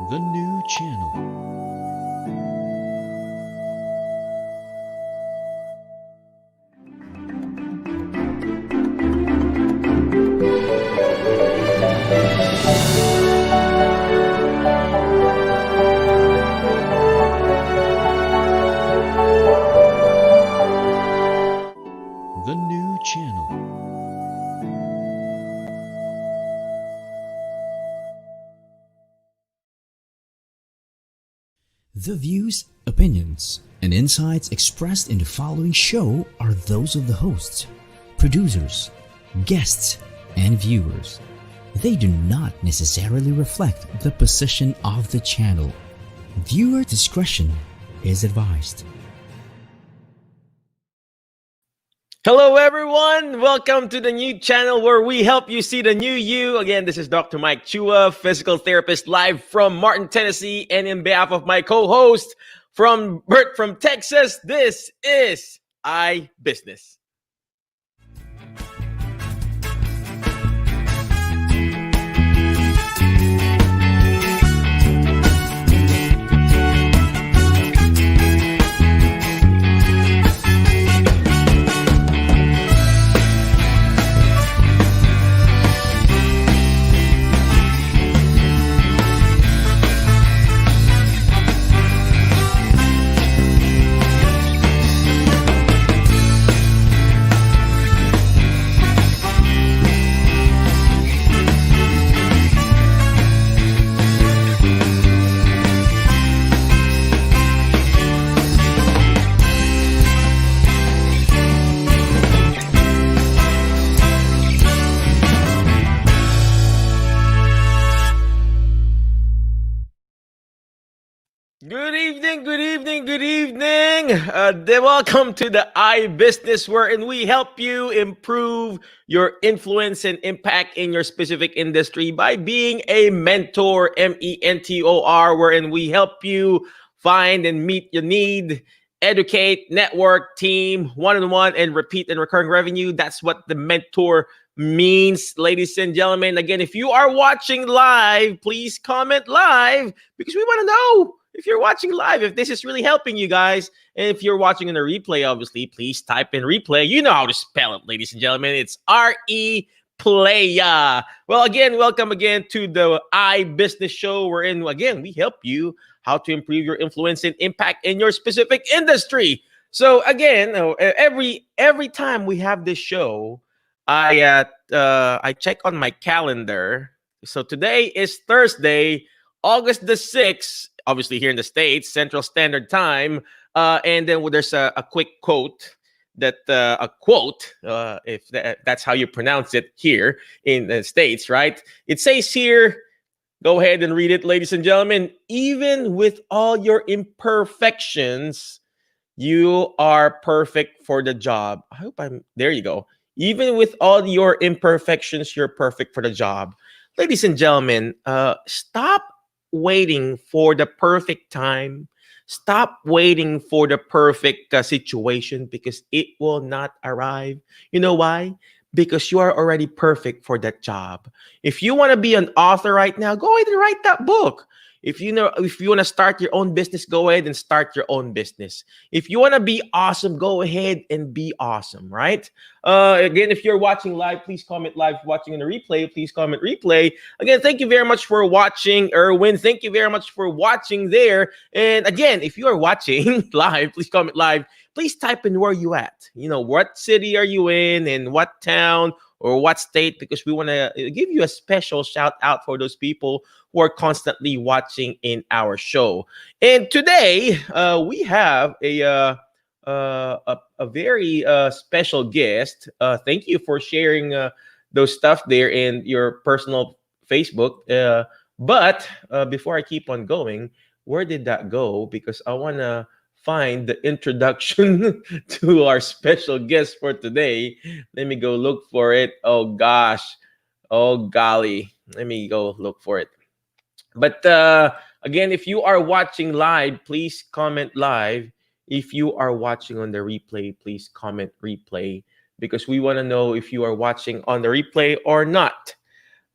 The new channel. The new channel. The views, opinions, and insights expressed in the following show are those of the hosts, producers, guests, and viewers. They do not necessarily reflect the position of the channel. Viewer discretion is advised. Hello, everyone. Welcome to the new channel where we help you see the new you. Again, this is Dr. Mike Chua, physical therapist, live from Martin, Tennessee. And in behalf of my co-host from Bert from Texas, this is iBusiness. Good evening, good evening, good evening. Welcome to the iBusiness, wherein we help you improve your influence and impact in your specific industry by being a mentor, mentor, wherein we help you find and meet your need, educate, network, team, one-on-one, and repeat and recurring revenue. That's what the mentor means, ladies and gentlemen. Again, if you are watching live, please comment live because we want to know if you're watching live, if this is really helping you guys. And if you're watching in a replay, obviously, please type in replay. You know how to spell it, ladies and gentlemen. It's R-E-Playa. Well, again, welcome again to the iBusiness show, wherein, again, we help you how to improve your influence and impact in your specific industry. So, again, every time we have this show, I check on my calendar. So today is Thursday, August the 6th, obviously here in the States, Central Standard Time. And then there's a quick quote if that's how you pronounce it here in the States, right? It says here, go ahead and read it, ladies and gentlemen. Even with all your imperfections, you are perfect for the job. There you go. Even with all your imperfections, you're perfect for the job. Ladies and gentlemen, stop waiting for the perfect time. Stop waiting for the perfect situation because it will not arrive. You know why? Because you are already perfect for that job. If you want to be an author right now, go ahead and write that book. If you want to start your own business, go ahead and start your own business. If you want to be awesome, go ahead and be awesome, right? Again, if you're watching live, please comment live. Watching in the replay, please comment replay. Again, thank you very much for watching, Erwin. Thank you very much for watching there. And again, if you are watching live, please comment live. Please type in where you at. You know, what city are you in and what town or what state, because we want to give you a special shout out for those people who are constantly watching in our show. And today we have a very special guest. Thank you for sharing those stuff there in your personal Facebook. But before I keep on going, where did that go? Because I want to find the introduction to our special guest for today. Let me go look for it. Oh gosh. Oh golly. Let me go look for it. But again, if you are watching live, please comment live. If you are watching on the replay, please comment replay because we want to know if you are watching on the replay or not.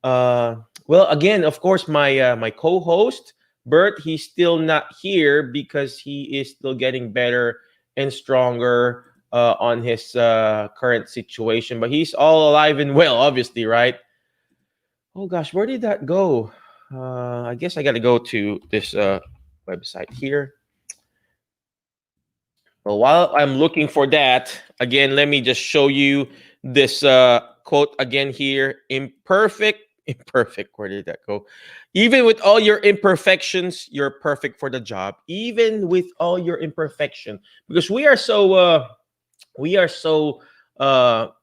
Well, again, of course, my co-host, Bert, he's still not here because he is still getting better and stronger on his current situation. But he's all alive and well, obviously, right? Oh gosh, where did that go? I guess I got to go to this website here. Well, while I'm looking for that, again, let me just show you this quote again here. Imperfect, imperfect. Where did that go? Even with all your imperfections, you're perfect for the job. Even with all your imperfection, because we are so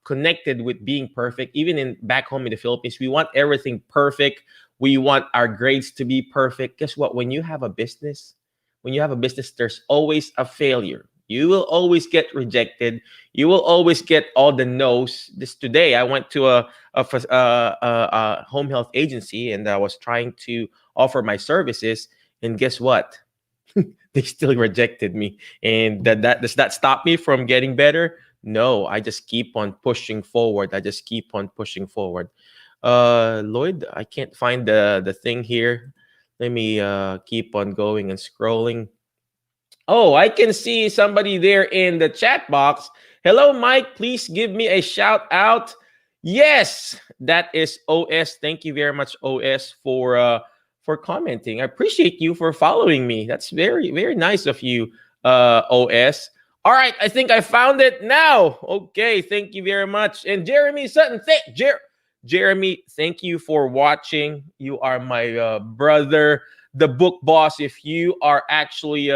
connected with being perfect. Even in back home in the Philippines, we want everything perfect. We want our grades to be perfect. Guess what? When you have a business, there's always a failure. You will always get rejected. You will always get all the no's. This today, I went to a home health agency and I was trying to offer my services. And guess what? They still rejected me. And that does that stop me from getting better? No, I just keep on pushing forward. I just keep on pushing forward. Lloyd, I can't find the thing here. Let me keep on going and scrolling. Oh, I can see somebody there in the chat box. Hello, Mike. Please give me a shout out. Yes, that is OS. Thank you very much, OS, for commenting. I appreciate you for following me. That's very, very nice of you, OS. All right, I think I found it now. Okay, thank you very much. And Jeremy Sutton, Jeremy, thank you for watching. You are my brother, the book boss. If you are actually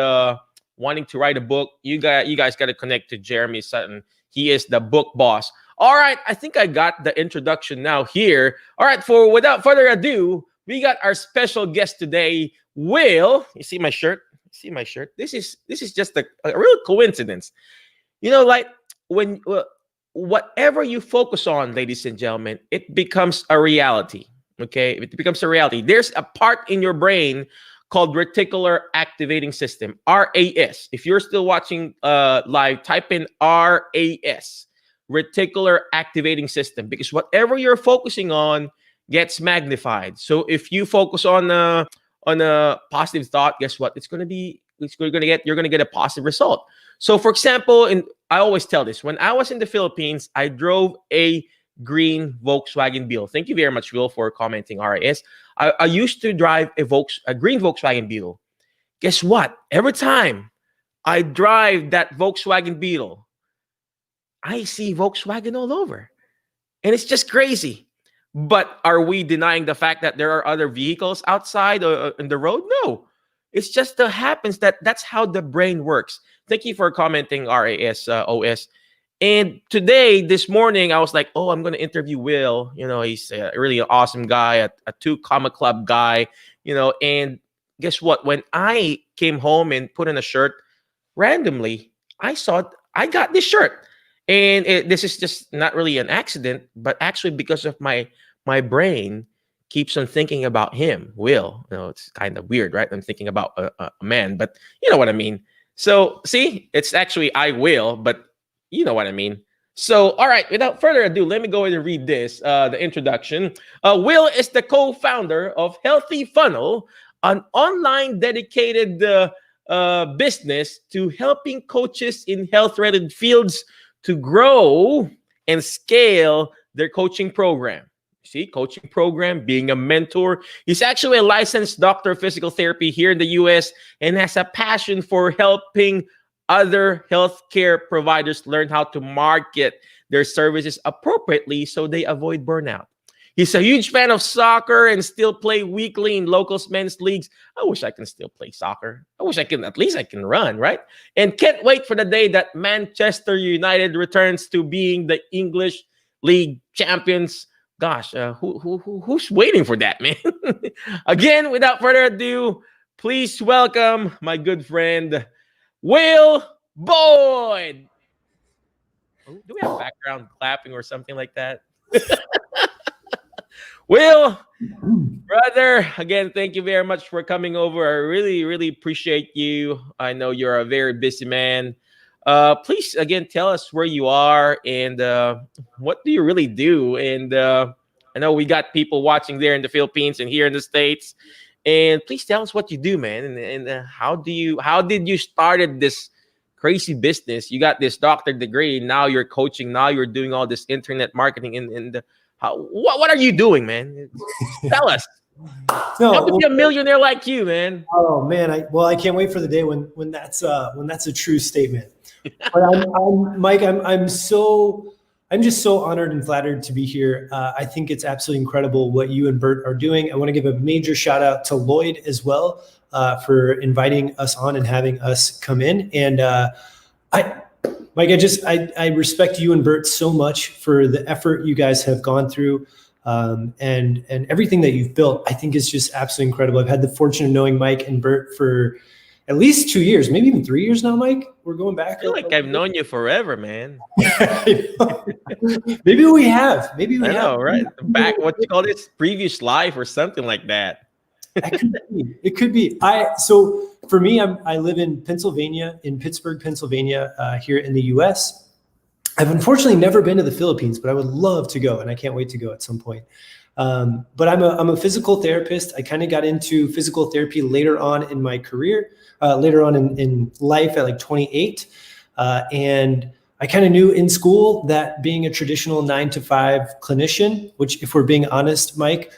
wanting to write a book, you guys got to connect to Jeremy Sutton. He is the book boss. All right, I think I got the introduction now here. All right, for without further ado, we got our special guest today, Will. You see my shirt? See my shirt? This is just a real coincidence. Like when whatever you focus on, ladies and gentlemen, it becomes a reality. Okay, it becomes a reality. There's a part in your brain called reticular activating system, RAS. If you're still watching live, type in RAS, reticular activating system, because whatever you're focusing on gets magnified. So if you focus on a positive thought, guess what? You're gonna get a positive result. So for example, and I always tell this, when I was in the Philippines, I drove a green Volkswagen Beetle. Thank you very much, Will, for commenting RAS. I used to drive a green Volkswagen Beetle. Guess what? Every time I drive that Volkswagen Beetle, I see Volkswagen all over. And it's just crazy. But are we denying the fact that there are other vehicles outside in the road? No. It's just happens that that's how the brain works. Thank you for commenting, RAS OS. And today, this morning, I was like, oh, I'm going to interview Will. He's really an awesome guy, a two comma club guy, and guess what? When I came home and put on a shirt, randomly, I got this shirt. And this is just not really an accident, but actually because of my brain keeps on thinking about him, Will. It's kind of weird, right? I'm thinking about a man, but you know what I mean. So see, it's actually I will, but you know what I mean. So, all right, without further ado, let me go ahead and read this, the introduction. Will is the co-founder of Healthy Funnel, an online dedicated business to helping coaches in health-related fields to grow and scale their coaching program. See, coaching program, being a mentor. He's actually a licensed doctor of physical therapy here in the US and has a passion for helping other healthcare providers learn how to market their services appropriately so they avoid burnout. He's a huge fan of soccer and still play weekly in local men's leagues. I wish I can still play soccer. I wish at least I can run, right? And can't wait for the day that Manchester United returns to being the English League champions. Gosh, who's waiting for that, man? Again, without further ado, please welcome my good friend, Will Boyd. Oh, do we have background clapping or something like that? Will, brother, again, thank you very much for coming over. I really, really appreciate you. I know you're a very busy man. Please, again, tell us where you are and what do you really do? And I know we got people watching there in the Philippines and here in the States. And please tell us what you do, man, and how did you started this crazy business? You got this doctor degree, now you're coaching, now you're doing all this internet marketing, and what are you doing, man? Tell us. No, How to be a millionaire like you, man? oh man, I can't wait for the day when that's a true statement. But Mike, I'm just so honored and flattered to be here. I think it's absolutely incredible what you and Bert are doing. I want to give a major shout out to Lloyd as well for inviting us on and having us come in. And Mike, I respect you and Bert so much for the effort you guys have gone through. And everything that you've built, I think is just absolutely incredible. I've had the fortune of knowing Mike and Bert for at least 2 years, maybe even 3 years now, Mike. We're going back. I feel like I've known you forever, man. Maybe we have. Maybe we I have. know, right? Back, what you call this, previous life or something like that. It could be. So for me, I live in Pennsylvania, in Pittsburgh, Pennsylvania, here in the U.S. I've unfortunately never been to the Philippines, but I would love to go, and I can't wait to go at some point. But I'm a physical therapist. I kind of got into physical therapy later on in my career, later on in life at like 28. And I kind of knew in school that being a traditional 9-to-5 clinician, which if we're being honest, Mike,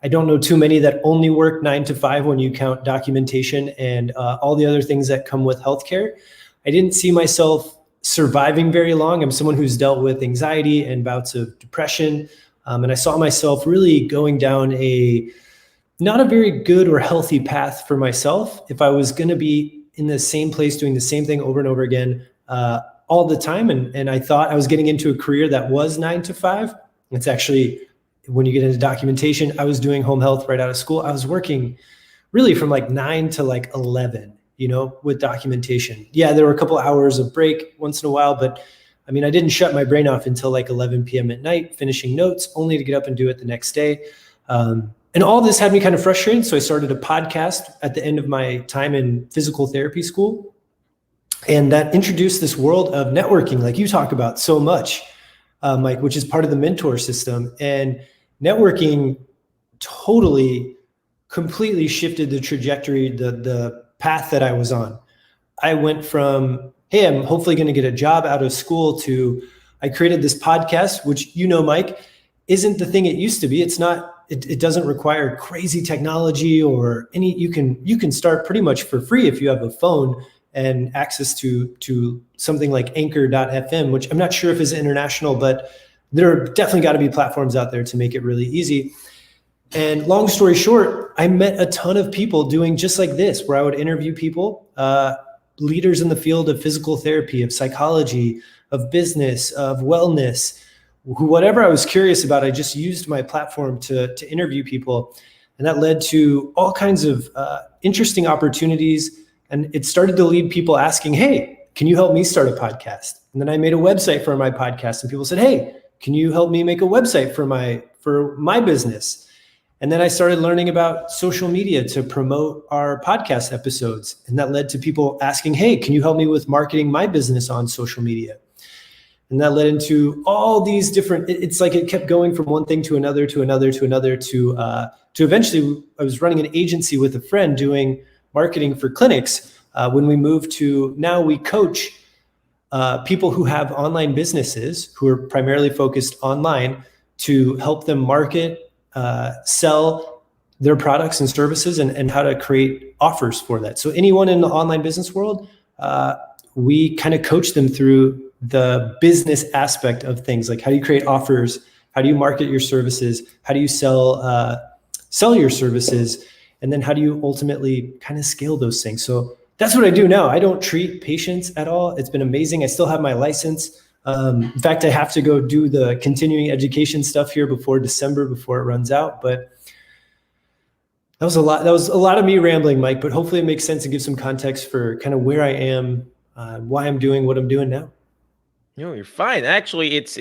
I don't know too many that only work 9 to 5 when you count documentation and all the other things that come with healthcare. I didn't see myself surviving very long. I'm someone who's dealt with anxiety and bouts of depression. And I saw myself really going down not a very good or healthy path for myself if I was going to be in the same place doing the same thing over and over again all the time. And I thought I was getting into a career that was 9 to 5. It's actually, when you get into documentation, I was doing home health right out of school. I was working really from like 9 to like 11, with documentation. Yeah, there were a couple hours of break once in a while, but I mean, I didn't shut my brain off until like 11 p.m. at night, finishing notes, only to get up and do it the next day. And all this had me kind of frustrated. So I started a podcast at the end of my time in physical therapy school. And that introduced this world of networking, like you talk about so much, Mike, which is part of the mentor system. And networking completely shifted the trajectory, the path that I was on. I went from, hey, I'm hopefully going to get a job out of school to I created this podcast, which, Mike, isn't the thing it used to be. It's not, it doesn't require crazy technology or you can start pretty much for free if you have a phone and access to something like anchor.fm, which I'm not sure if is international, but there are definitely got to be platforms out there to make it really easy. And long story short, I met a ton of people doing just like this, where I would interview people, leaders in the field of physical therapy, of psychology, of business, of wellness, whatever I was curious about. I just used my platform to interview people. And that led to all kinds of interesting opportunities. And it started to lead people asking, hey, can you help me start a podcast? And then I made a website for my podcast, and people said, hey, can you help me make a website for my business? And then I started learning about social media to promote our podcast episodes. And that led to people asking, hey, can you help me with marketing my business on social media? And that led into all these different, it's like it kept going from one thing to another, to eventually I was running an agency with a friend doing marketing for clinics. When we moved to, now we coach people who have online businesses who are primarily focused online to help them market, sell their products and services and how to create offers for that. So anyone in the online business world, we kind of coach them through the business aspect of things. Like, how do you create offers? How do you market your services? How do you sell your services? And then how do you ultimately kind of scale those things? So that's what I do now. I don't treat patients at all. It's been amazing. I still have my license. In fact, I have to go do the continuing education stuff here before December, before it runs out. But that was a lot. That was a lot of me rambling, Mike, but hopefully it makes sense and gives some context for kind of where I am, why I'm doing what I'm doing now. You're fine. Actually, it's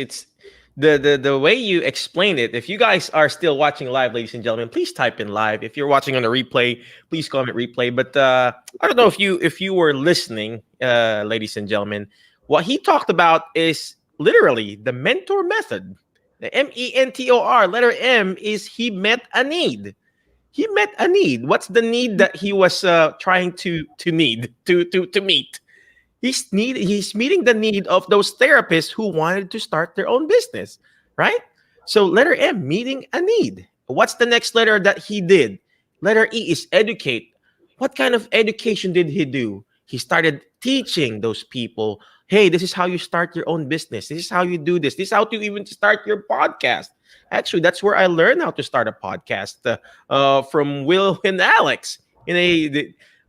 the way you explained it. If you guys are still watching live, ladies and gentlemen, please type in live. If you're watching on a replay, please comment replay. But I don't know if you were listening, ladies and gentlemen. What he talked about is literally the mentor method. The MENTOR, letter M, is he met a need. He met a need. What's the need that he was trying to meet? He's meeting the need of those therapists who wanted to start their own business, right? So letter M, meeting a need. What's the next letter that he did? Letter E is educate. What kind of education did he do? He started teaching those people, hey, this is how you start your own business. This is how you do this. This is how to even start your podcast. Actually, that's where I learned how to start a podcast from Will and Alex. And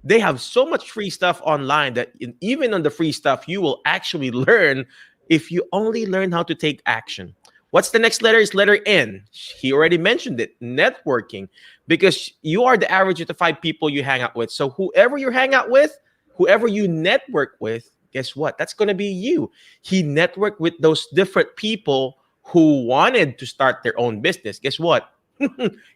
they have so much free stuff online that even on the free stuff, you will actually learn if you only learn how to take action. What's the next letter? Is letter N. He already mentioned it, networking, because you are the average of the 5 people you hang out with. So whoever you hang out with, whoever you network with, guess what? That's going to be you. He networked with those different people who wanted to start their own business. Guess what?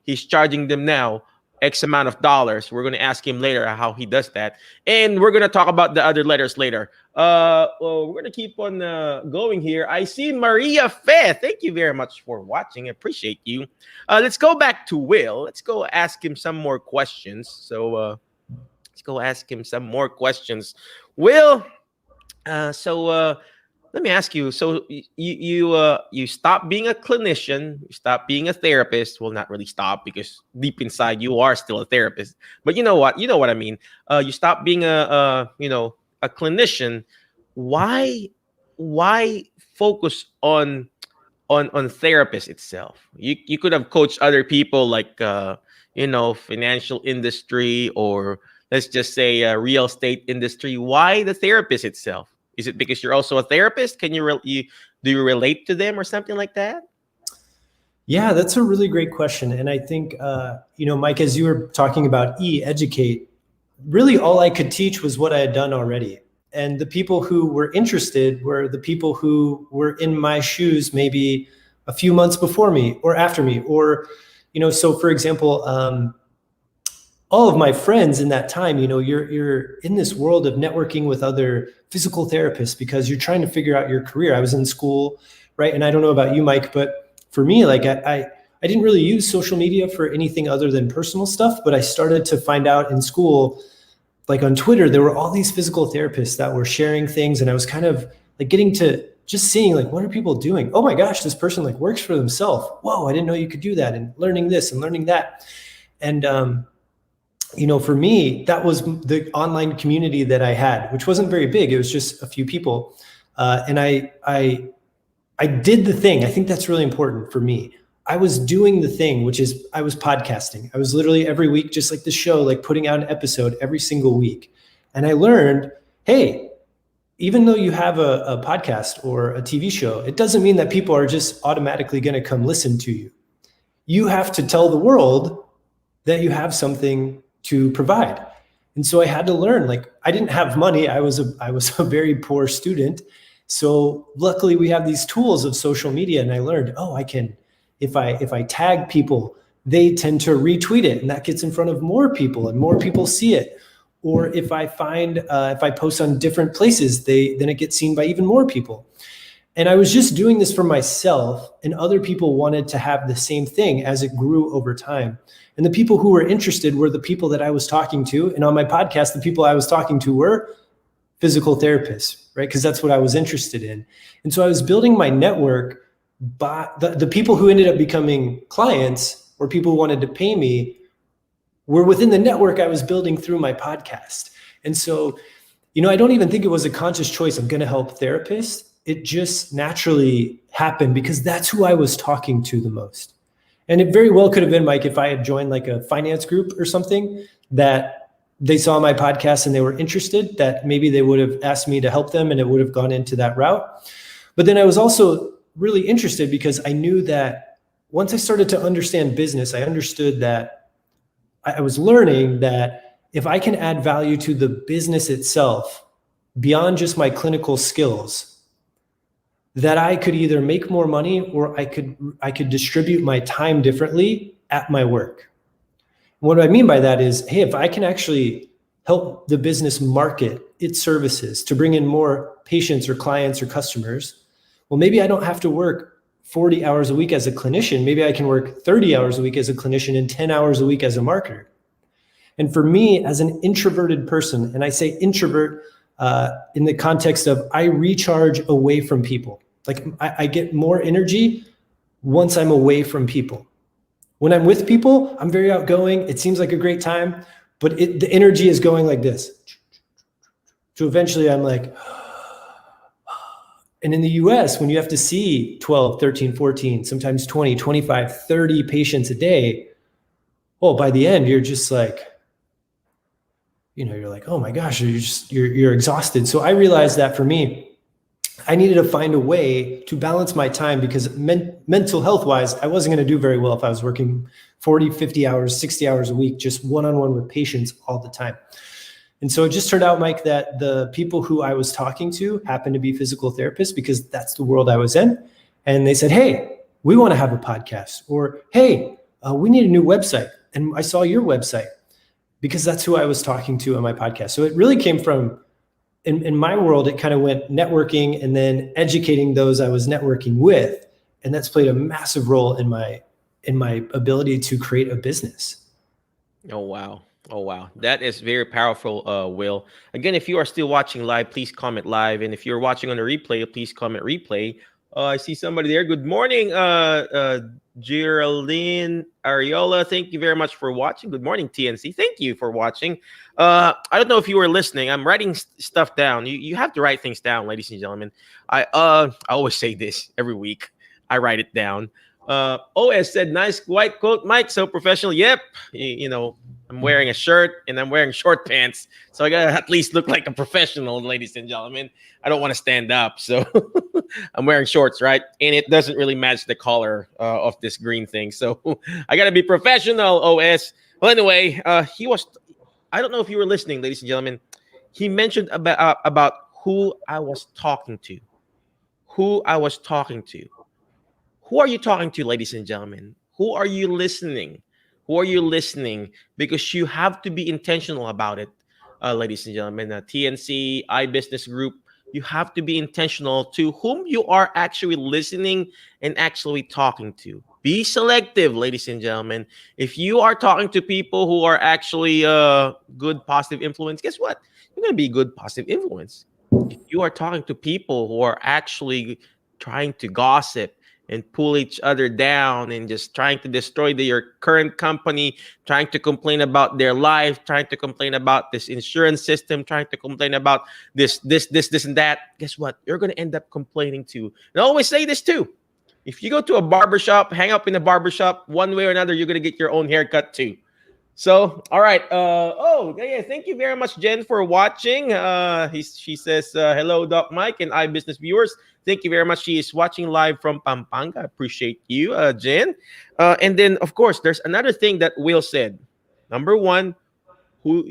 He's charging them now X amount of dollars. We're going to ask him later how he does that. And we're going to talk about the other letters later. Well, we're going to keep on going here. I see Maria Fe. Thank you very much for watching. I appreciate you. Let's go back to Will. Let's go ask him some more questions. So let's go ask him some more questions. Will, let me ask you. So you stopped being a clinician, you stopped being a therapist. Well, not really stop, because deep inside you are still a therapist. But you know what? You know what I mean. You stopped being a clinician. Why focus on therapist itself? You could have coached other people like financial industry, or let's just say real estate industry. Why the therapist itself? Is it because you're also a therapist? Can do you relate to them or something like that? Yeah, that's a really great question. And I think, Mike, as you were talking about educate, really all I could teach was what I had done already. And the people who were interested were the people who were in my shoes maybe a few months before me or after me. Or, so for example, all of my friends in that time, you're in this world of networking with other physical therapists because you're trying to figure out your career. I was in school, right? And I don't know about you, Mike, but for me, like I didn't really use social media for anything other than personal stuff, but I started to find out in school, like on Twitter, there were all these physical therapists that were sharing things. And I was kind of like getting to just seeing like, what are people doing? Oh my gosh, this person like works for themselves. Whoa, I didn't know you could do that. And learning this and learning that. And, for me, that was the online community that I had, which wasn't very big. It was just a few people. And I did the thing. I think that's really important for me. I was doing the thing, which is I was podcasting. I was literally every week, just like the show, like putting out an episode every single week. And I learned, hey, even though you have a podcast or a TV show, it doesn't mean that people are just automatically going to come listen to you. You have to tell the world that you have something to provide. And so I had to learn, like I didn't have money. I was a very poor student. So luckily we have these tools of social media, and I learned, I can, if I tag people, they tend to retweet it, and that gets in front of more people and more people see it. Or if I post on different places, then it gets seen by even more people. And I was just doing this for myself, and other people wanted to have the same thing as it grew over time. And the people who were interested were the people that I was talking to. And on my podcast, the people I was talking to were physical therapists, right? Because that's what I was interested in. And so I was building my network, but the people who ended up becoming clients or people who wanted to pay me were within the network I was building through my podcast. And so, I don't even think it was a conscious choice. I'm going to help therapists. It just naturally happened because that's who I was talking to the most. And it very well could have been, Mike, if I had joined like a finance group or something that they saw my podcast and they were interested, that maybe they would have asked me to help them and it would have gone into that route. But then I was also really interested because I knew that once I started to understand business, I understood that I was learning that if I can add value to the business itself beyond just my clinical skills, that I could either make more money or I could distribute my time differently at my work. What I mean by that is, hey, if I can actually help the business market its services to bring in more patients or clients or customers, well, maybe I don't have to work 40 hours a week as a clinician. Maybe I can work 30 hours a week as a clinician and 10 hours a week as a marketer. And for me, as an introverted person, and I say introvert in the context of I recharge away from people. Like I get more energy once I'm away from people. When I'm with people, I'm very outgoing. It seems like a great time, but the energy is going like this. So eventually I'm like, and in the US, when you have to see 12, 13, 14, sometimes 20, 25, 30 patients a day, well, by the end, you're just like, you're like, oh my gosh, you're exhausted. So I realized that for me, I needed to find a way to balance my time because mental health wise, I wasn't going to do very well if I was working 40, 50 hours, 60 hours a week, just one-on-one with patients all the time. And so it just turned out, Mike, that the people who I was talking to happened to be physical therapists because that's the world I was in. And they said, hey, we want to have a podcast, or, hey, we need a new website. And I saw your website, because that's who I was talking to on my podcast. So it really came from, in my world, it kind of went networking and then educating those I was networking with. And that's played a massive role in my ability to create a business. Oh, wow. Oh, wow. That is very powerful, Will. Again, if you are still watching live, please comment live. And if you're watching on the replay, please comment replay. I see somebody there. Good morning, Geraldine Ariola. Thank you very much for watching. Good morning, TNC. Thank you for watching. I don't know if you were listening. I'm writing stuff down. You have to write things down, ladies and gentlemen. I always say this every week. I write it down. OS said, nice white coat, Mike. So professional. Yep. I'm wearing a shirt and I'm wearing short pants. So I got to at least look like a professional, ladies and gentlemen. I don't want to stand up. So I'm wearing shorts, right? And it doesn't really match the color of this green thing. So I got to be professional, OS. Well, anyway, I don't know if you were listening, ladies and gentlemen. He mentioned about who I was talking to. Who I was talking to. Who are you talking to, ladies and gentlemen? Who are you listening? Who are you listening? Because you have to be intentional about it, ladies and gentlemen. TNC, iBusiness Group, you have to be intentional to whom you are actually listening and actually talking to. Be selective, ladies and gentlemen. If you are talking to people who are actually good, positive influence, guess what? You're going to be good, positive influence. If you are talking to people who are actually trying to gossip, and pull each other down and just trying to destroy your current company, trying to complain about their life, trying to complain about this insurance system, trying to complain about this, and that, guess what? You're going to end up complaining too. And I always say this too. If you go to a barbershop, hang up in a barbershop, one way or another, you're going to get your own haircut too. So, all right. Yeah. Thank you very much, Jen, for watching. She says, hello, Doc Mike and iBusiness viewers. Thank you very much. She is watching live from Pampanga. I appreciate you, Jen. And then, of course, there's another thing that Will said. Number one, who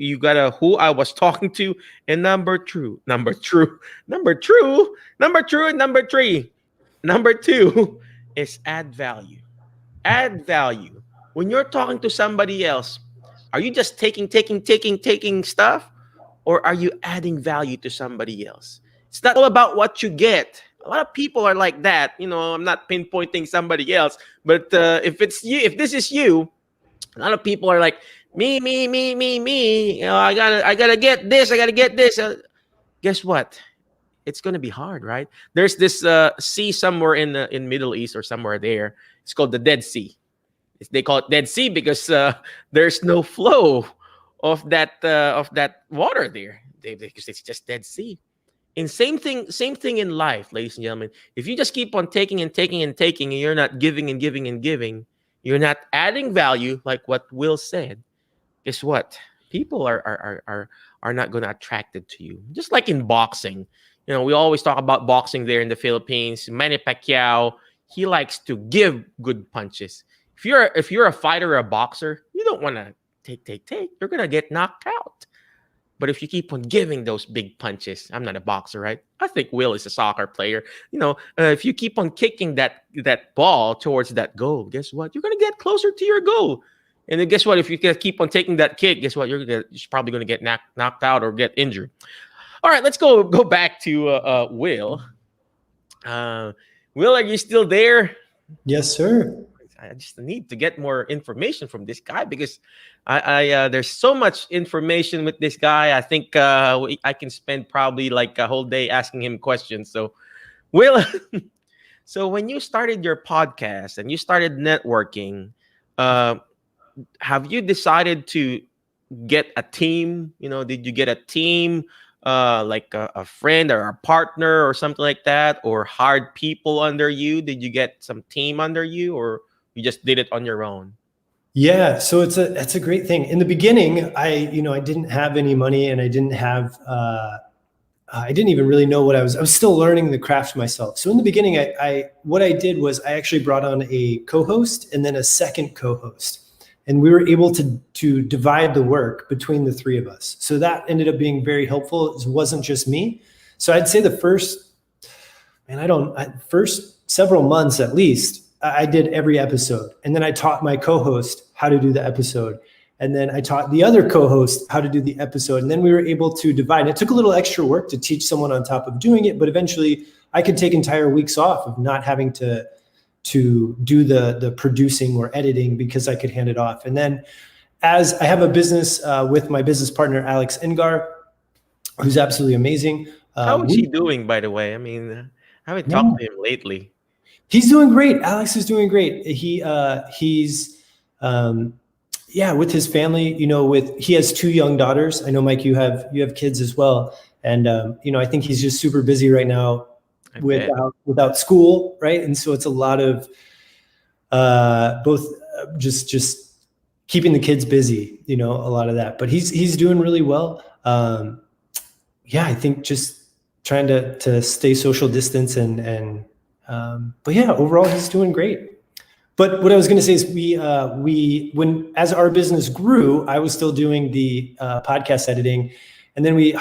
I was talking to, and number two, and number two is add value. Add value. When you're talking to somebody else, are you just taking stuff, or are you adding value to somebody else? It's not all about what you get. A lot of people are like that. I'm not pinpointing somebody else, but if this is you, a lot of people are like, me. I gotta get this. I gotta get this. Guess what? It's gonna be hard, right? There's this sea somewhere in Middle East or somewhere there. It's called the Dead Sea. They call it Dead Sea because there's no flow of that water there. Because it's just Dead Sea. And same thing in life, ladies and gentlemen. If you just keep on taking and you're not giving and giving, you're not adding value, like what Will said. Guess what? People are not going to attracted to you. Just like in boxing, we always talk about boxing there in the Philippines. Manny Pacquiao, he likes to give good punches. If you're a fighter or a boxer, you don't want to take. You're going to get knocked out. But if you keep on giving those big punches, I'm not a boxer, right? I think Will is a soccer player. If you keep on kicking that ball towards that goal, guess what? You're going to get closer to your goal. And then guess what? If you keep on taking that kick, guess what? You're probably going to get knocked out or get injured. All right, let's go back to Will. Will, are you still there? Yes, sir. I just need to get more information from this guy because there's so much information with this guy. I think I can spend probably like a whole day asking him questions. So, Will, so when you started your podcast and you started networking, uh, have you decided to get a team? Did you get a team, like a friend or a partner or something like that, or hired people under you? Did you get some team under you, or you just did it on your own? Yeah, so that's a great thing. In the beginning, I didn't have any money, and I didn't even really know what I was still learning the craft myself. So in the beginning, what I did was I actually brought on a co-host and then a second co-host, and we were able to divide the work between the three of us. So that ended up being very helpful. It wasn't just me. So I'd say the first several months at least, I did every episode, and then I taught my co-host how to do the episode. And then I taught the other co-host how to do the episode. And then we were able to divide. And it took a little extra work to teach someone on top of doing it, but eventually I could take entire weeks off of not having to do the producing or editing because I could hand it off. And then as I have a business with my business partner, Alex Engar, who's absolutely amazing. How is he doing, by the way? I mean, I haven't talked to him lately. He's doing great. Alex is doing great. He's with his family, he has two young daughters. I know, Mike, you have kids as well. And, I think he's just super busy right now without school. Right. And so it's a lot of both just keeping the kids busy, a lot of that, but he's doing really well. I think just trying to stay social distance but yeah, overall he's doing great. But what I was going to say is as our business grew, I was still doing the podcast editing, and then we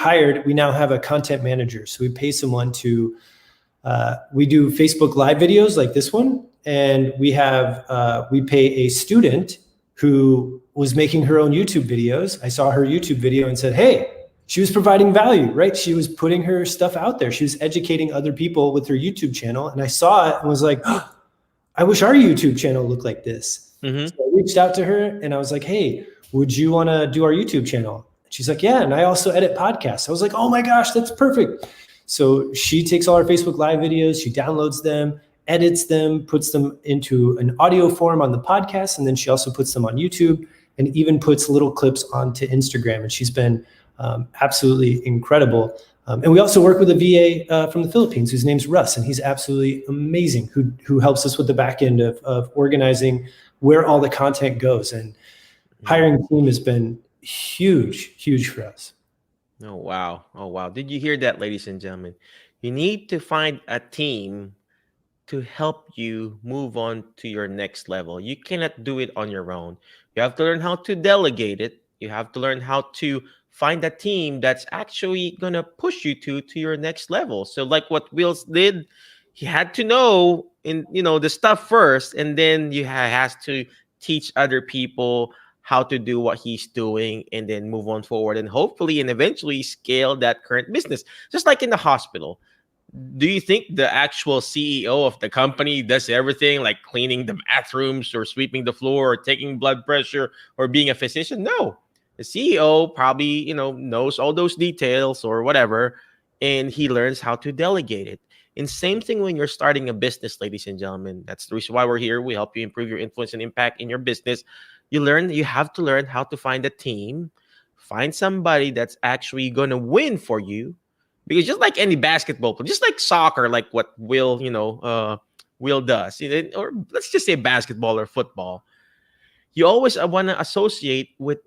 now have a content manager. So we pay someone we do Facebook Live videos like this one, and we pay a student who was making her own YouTube videos. I saw her YouTube video and said, hey, she was providing value, right? She was putting her stuff out there. She was educating other people with her YouTube channel. And I saw it and was like, oh, I wish our YouTube channel looked like this. Mm-hmm. So I reached out to her and I was like, hey, would you want to do our YouTube channel? And she's like, yeah. And I also edit podcasts. I was like, oh my gosh, that's perfect. So she takes all our Facebook Live videos, she downloads them, edits them, puts them into an audio form on the podcast. And then she also puts them on YouTube and even puts little clips onto Instagram. And she's been absolutely incredible. And we also work with a VA from the Philippines whose name's Russ, and he's absolutely amazing, who helps us with the back end of organizing where all the content goes. And hiring a team has been huge for us. Oh, wow. Did you hear that, ladies and gentlemen? You need to find a team to help you move on to your next level. You cannot do it on your own. You have to learn how to delegate it. You have to learn how to find a team that's actually going to push you to your next level. So like what Wills did, he had to know the stuff first, and then has to teach other people how to do what he's doing and then move on forward and hopefully and eventually scale that current business. Just like in the hospital. Do you think the actual CEO of the company does everything, like cleaning the bathrooms or sweeping the floor or taking blood pressure or being a physician? No. The CEO probably, knows all those details or whatever, and he learns how to delegate it. And same thing when you're starting a business, ladies and gentlemen. That's the reason why we're here. We help you improve your influence and impact in your business. You have to learn how to find a team, find somebody that's actually going to win for you. Because just like any basketball player, just like soccer, like what Will does, or let's just say basketball or football, you always want to associate with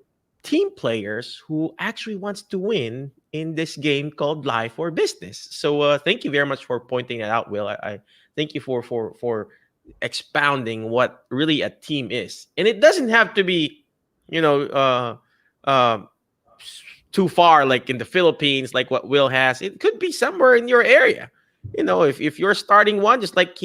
team players who actually wants to win in this game called life or business. So thank you very much for pointing that out, Will. I thank you for expounding what really a team is. And it doesn't have to be, too far, like in the Philippines, like what Will has. It could be somewhere in your area. If you're starting one, just like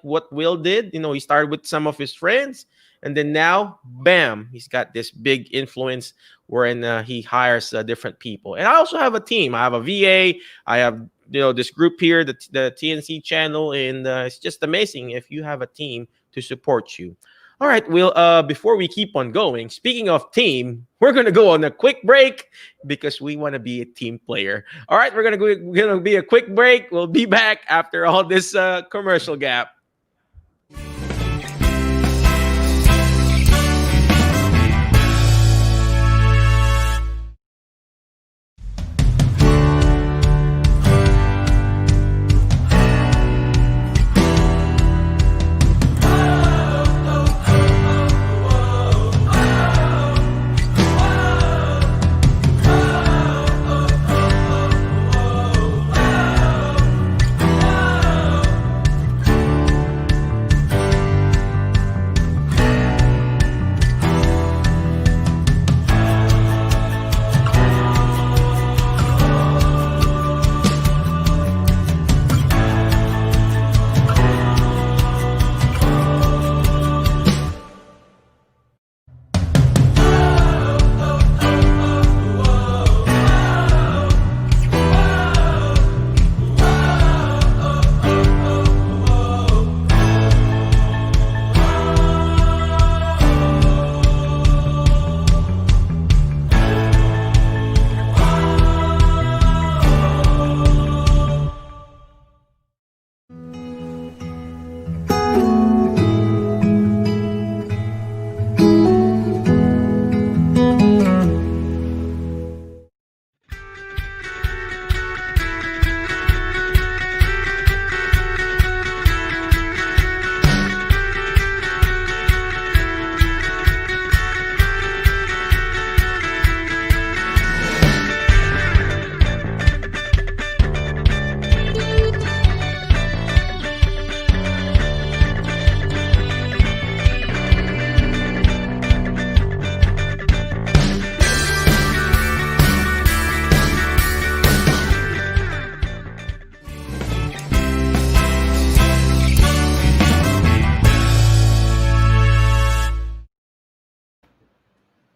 what Will did, he started with some of his friends. And then now, bam, he's got this big influence wherein he hires different people. And I also have a team. I have a VA. I have this group here, the TNC channel, and it's just amazing if you have a team to support you. All right, well, before we keep on going, speaking of team, we're gonna go on a quick break because we want to be a team player. All right, we're gonna be a quick break. We'll be back after all this commercial gap.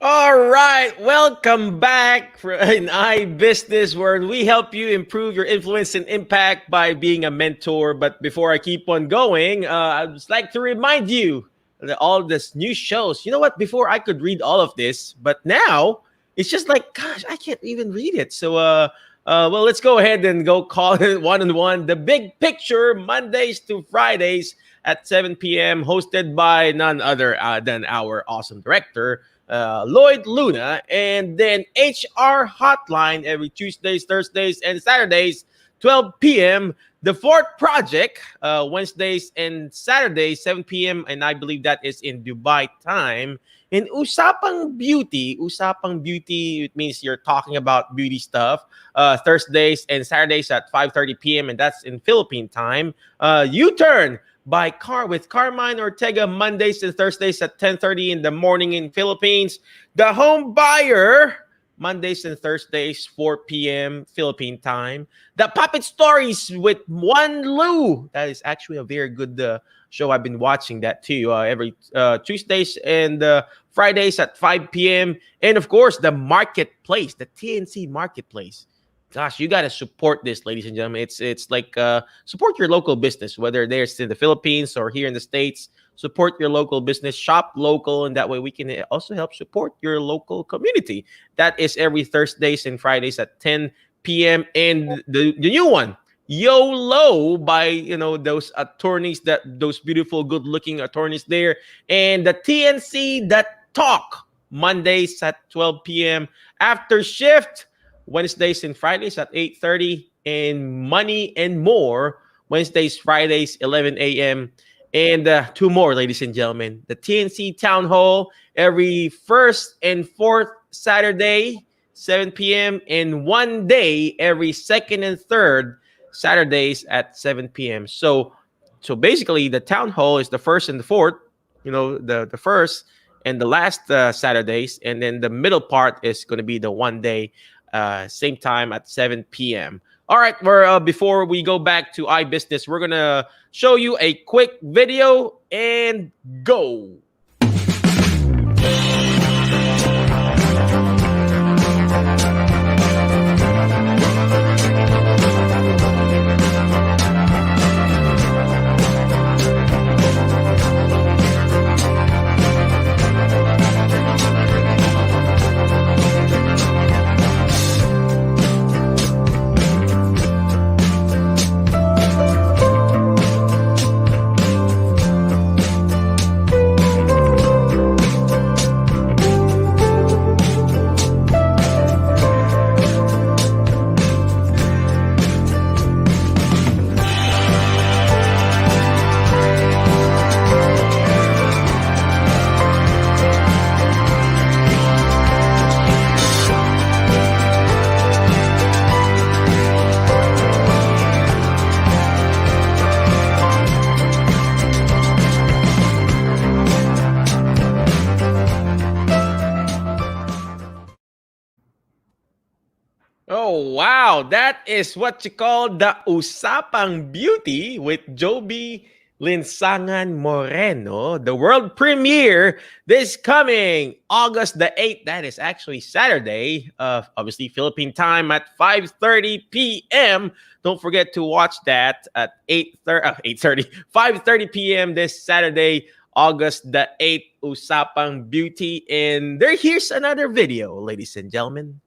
All right, welcome back in iBusiness, where we help you improve your influence and impact by being a mentor. But before I keep on going, I'd just like to remind you that all this new shows. You know what? Before I could read all of this, but now it's just like, gosh, I can't even read it. So, well, let's go ahead and go call it one-on-one. The Big Picture, Mondays to Fridays at 7 p.m., hosted by none other than our awesome director, Lloyd Luna, and then HR Hotline every Tuesdays, Thursdays, and Saturdays, 12 p.m. The Fourth Project, Wednesdays and Saturdays, 7 p.m., and I believe that is in Dubai time. In Usapang Beauty, it means you're talking about beauty stuff, Thursdays and Saturdays at 5:30 p.m., and that's in Philippine time. U-Turn with Carmine Ortega, Mondays and Thursdays at 10:30 in the morning in Philippines. The Home Buyer, Mondays and Thursdays, 4 p.m. Philippine time. The Puppet Stories with Juan Lu. That is actually a very good show. I've been watching that too every Tuesdays and Fridays at 5 p.m. And of course, the Marketplace, the TNC Marketplace. Gosh, you got to support this, ladies and gentlemen. It's like support your local business, whether they're in the Philippines or here in the States. Support your local business, shop local, and that way we can also help support your local community. That is every Thursdays and Fridays at 10 p.m. And the new one, YOLO, by those attorneys, those beautiful, good-looking attorneys there, and the TNC That Talk, Mondays at 12 p.m. After Shift, Wednesdays and Fridays at 8:30, and Money and More, Wednesdays, Fridays, 11 a.m. And two more, ladies and gentlemen. The TNC Town Hall every first and fourth Saturday, 7 p.m. and one day every second and third Saturdays at 7 p.m. So basically, the Town Hall is the first and the fourth, the first and the last Saturdays, and then the middle part is going to be the one day, same time at 7 p.m. All right, before we go back to iBusiness, we're going to show you a quick video and go. Oh, wow. That is what you call the Usapang Beauty with Joby Linsangan Moreno, the world premiere this coming August the 8th. That is actually Saturday, obviously Philippine time at 5:30 p.m. Don't forget to watch that at 5:30 p.m. this Saturday, August the 8th, Usapang Beauty. And here's another video, ladies and gentlemen.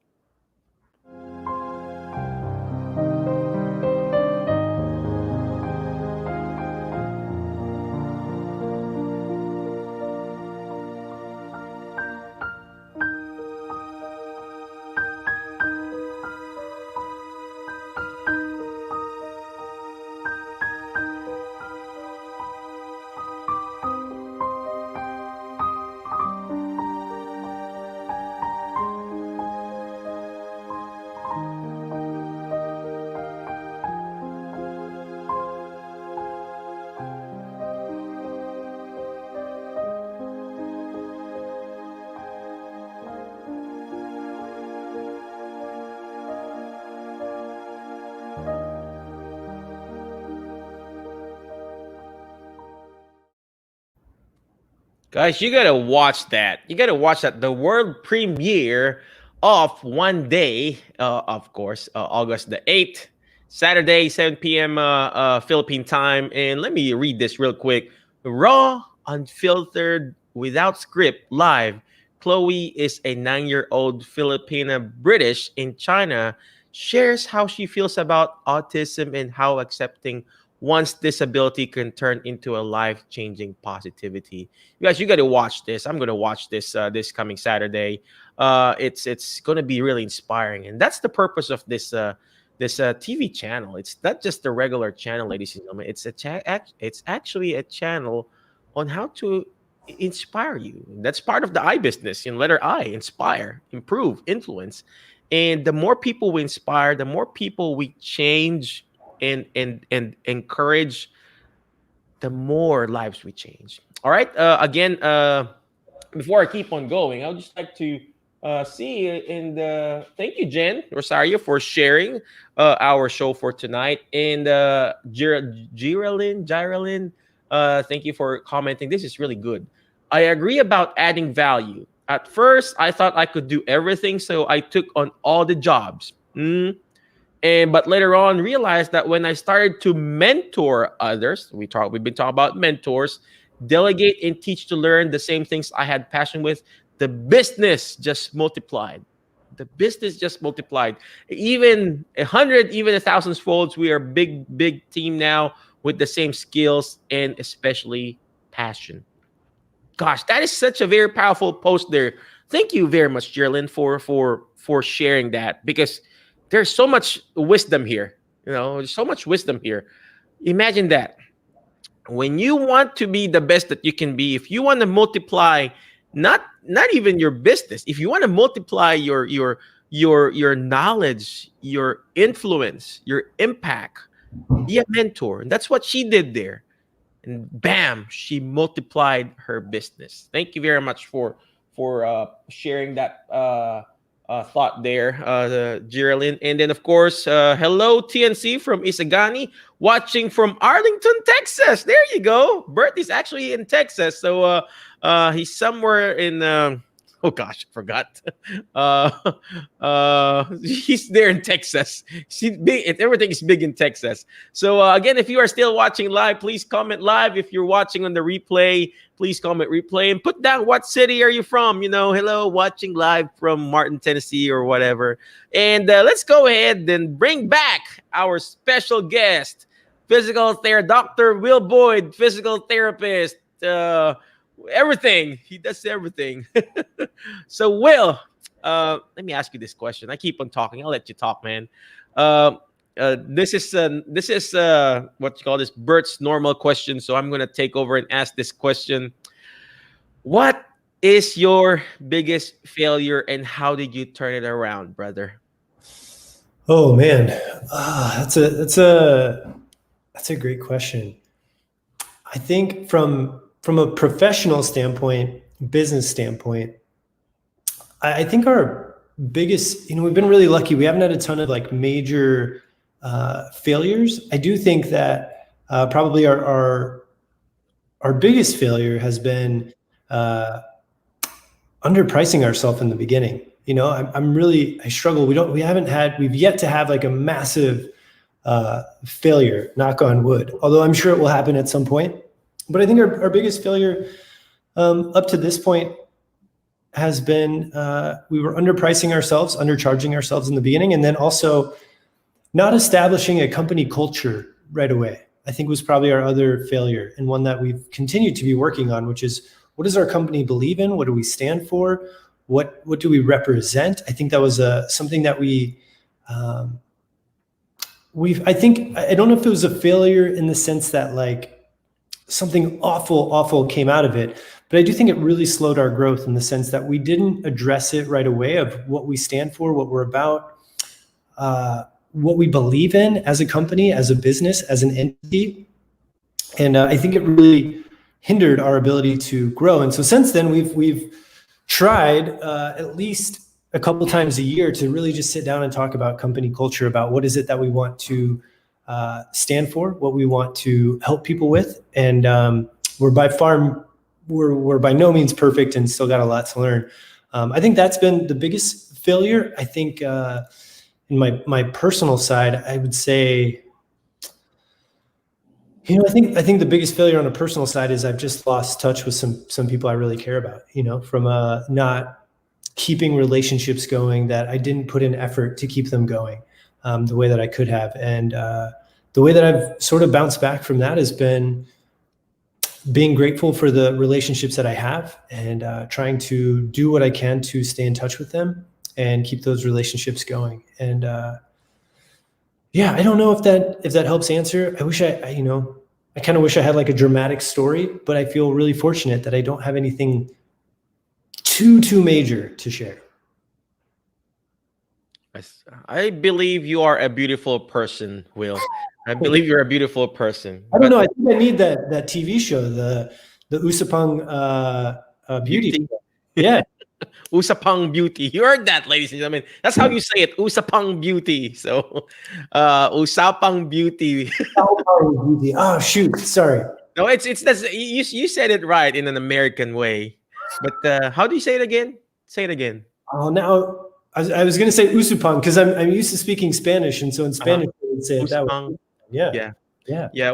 Guys, you gotta watch that. You gotta watch that. The world premiere of One Day, of course, August the 8th, Saturday, 7 p.m. Philippine time. And let me read this real quick. Raw, unfiltered, without script, live. Chloe is a 9-year-old Filipina British in China, shares how she feels about autism and how accepting one's disability can turn into a life-changing positivity. You guys, you got to watch this. I'm going to watch this this coming Saturday. It's going to be really inspiring, and that's the purpose of this TV channel. It's not just a regular channel, ladies and gentlemen. It's actually a channel on how to inspire you. That's part of the I business. In letter I, inspire, improve, influence, and the more people we inspire, the more people we change and encourage, the more lives we change. All right. Again, before I keep on going, I would just like to see and thank you, Jen Rosario, for sharing our show for tonight. And Giralyn, thank you for commenting. This is really good. I agree about adding value. At first, I thought I could do everything, so I took on all the jobs. But later on realized that when I started to mentor others, we've been talking about mentors, delegate and teach to learn the same things I had passion with, the business just multiplied. The business just multiplied. Even 100, even 1,000 folds. We are big team now with the same skills and especially passion. Gosh, that is such a very powerful post there. Thank you very much, Gerlin, for sharing that, because there's so much wisdom here. There's so much wisdom here. Imagine that. When you want to be the best that you can be, if you want to multiply, not even your business, if you want to multiply your knowledge, your influence, your impact, be a mentor. And that's what she did there. And bam, she multiplied her business. Thank you very much for sharing that thought there, Geraldine. And then, of course, hello, TNC from Isagani, watching from Arlington, Texas. There you go. Bert is actually in Texas. So he's somewhere in... oh gosh, I forgot. He's there in Texas. Everything is big in Texas. So again, if you are still watching live, please comment live. If you're watching on the replay, please comment replay and put down what city are you from. Hello, watching live from Martin, Tennessee, or whatever. And let's go ahead and bring back our special guest, physical therapist, Dr. Will Boyd, physical therapist. Everything. He does everything. So, Will, let me ask you this question. I keep on talking. I'll let you talk, man. This is what you call this, Bert's normal question. So I'm going to take over and ask this question. What is your biggest failure and how did you turn it around, brother? Oh man, that's a great question. I think from a professional standpoint, business standpoint, I think our biggest, we've been really lucky. We haven't had a ton of like major failures. I do think that probably our biggest failure has been underpricing ourselves in the beginning. I struggle. We've yet to have like a massive failure, knock on wood, although I'm sure it will happen at some point. But I think our biggest failure up to this point has been we were underpricing ourselves, undercharging ourselves in the beginning, and then also not establishing a company culture right away. I think was probably our other failure, and one that we've continued to be working on, which is, what does our company believe in? What do we stand for? What do we represent? I think that was something that I don't know if it was a failure in the sense that like something awful came out of it, but I do think it really slowed our growth in the sense that we didn't address it right away of what we stand for, what we're about, what we believe in as a company, as a business, as an entity. And I think it really hindered our ability to grow. And so since then, we've tried at least a couple times a year to really just sit down and talk about company culture, about what is it that we want to stand for, what we want to help people with. And we're by no means perfect and still got a lot to learn. I think that's been the biggest failure. I think in my personal side, I would say, I think the biggest failure on a personal side is I've just lost touch with some people I really care about, from not keeping relationships going, that I didn't put in effort to keep them going the way that I could have. And the way that I've sort of bounced back from that has been being grateful for the relationships that I have and trying to do what I can to stay in touch with them and keep those relationships going. And I don't know if that helps answer. I wish I kind of wish I had like a dramatic story, but I feel really fortunate that I don't have anything too major to share. I believe you are a beautiful person, Will. I believe you're a beautiful person. I don't know. I think I need that TV show, the Usapang Beauty. Yeah. Usapang Beauty. You heard that, ladies and gentlemen. That's how you say it. Usapang Beauty. So, Usapang Beauty. Usapang Beauty. Oh, shoot. Sorry. No, it's you said it right in an American way. But how do you say it again? Say it again. Oh, now I was going to say Usupang because I'm used to speaking Spanish, and so in Spanish we would say it that way. Yeah.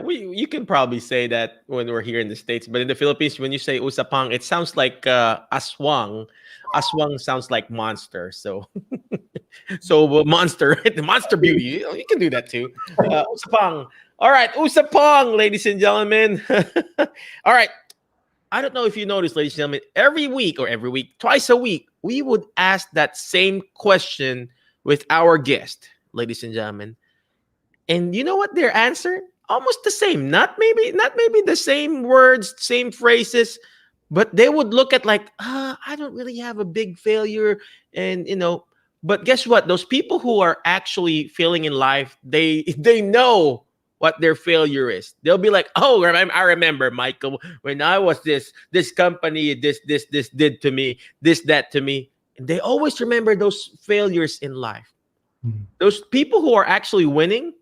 You can probably say that when we're here in the States, but in the Philippines, when you say Usapang, it sounds like aswang. Aswang sounds like monster. So, monster, the monster beauty. You can do that too. Usapang. All right, Usapang, ladies and gentlemen. All right. I don't know if you noticed, ladies and gentlemen, every week, twice a week, we would ask that same question with our guest, ladies and gentlemen. And you know what their answer? Almost the same. Not maybe the same words, same phrases, but they would look at like, I don't really have a big failure. And, but guess what? Those people who are actually failing in life, they know what their failure is. They'll be like, oh, I remember, Michael, when I was this company, this did to me, that to me. And they always remember those failures in life. Mm-hmm. Those people who are actually winning,